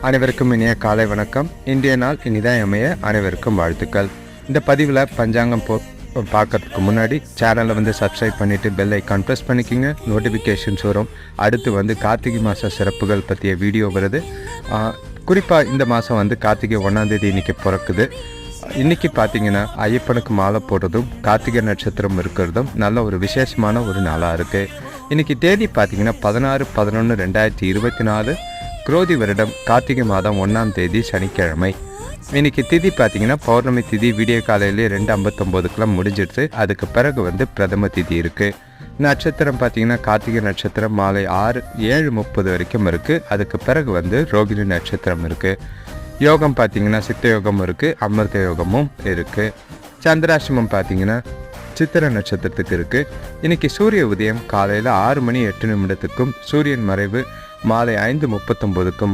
அனைவருக்கும் இனிய காலை வணக்கம். இன்றைய நாள் இனிதான் அமைய அனைவருக்கும் வாழ்த்துக்கள். இந்த பதிவில் பஞ்சாங்கம் பார்க்கறதுக்கு முன்னாடி சேனலை சப்ஸ்கிரைப் பண்ணிவிட்டு பெல் ஐக்கான் ப்ரெஸ் பண்ணிக்கோங்க. நோட்டிஃபிகேஷன்ஸ் வரும். அடுத்து கார்த்திகை மாத சிறப்புகள் பற்றிய வீடியோ வருது. குறிப்பாக இந்த மாதம் கார்த்திகை 1ஆம் தேதி இன்றைக்கி பிறக்குது. இன்றைக்கி பார்த்திங்கன்னா ஐயப்பனுக்கு மாலை போடுறதும் கார்த்திகை நட்சத்திரம் இருக்கிறதும் நல்ல ஒரு விசேஷமான ஒரு நாளாக இருக்குது. இன்றைக்கி தேதி பார்த்திங்கன்னா 16/11/2024 குரோதி வருடம் கார்த்திகை மாதம் 1ஆம் தேதி சனிக்கிழமை. இன்றைக்கி திதி பார்த்திங்கன்னா பௌர்ணமி திதி. விடிய காலையிலே 2:59 முடிஞ்சிடுது. அதுக்கு பிறகு பிரதம திதி இருக்குது. நட்சத்திரம் பார்த்திங்கன்னா கார்த்திகை நட்சத்திரம் மாலை 7:30 வரைக்கும் இருக்குது. அதுக்கு பிறகு ரோகிணி நட்சத்திரம் இருக்குது. யோகம் பார்த்திங்கன்னா சித்த யோகம் இருக்குது, அமிர்த யோகமும் இருக்குது. சந்திராசிரமம் பார்த்திங்கன்னா சித்திர நட்சத்திரத்துக்கு இருக்குது. இன்றைக்கி சூரிய உதயம் காலையில் 6:08 சூரியன் மறைவு மாலை 5:39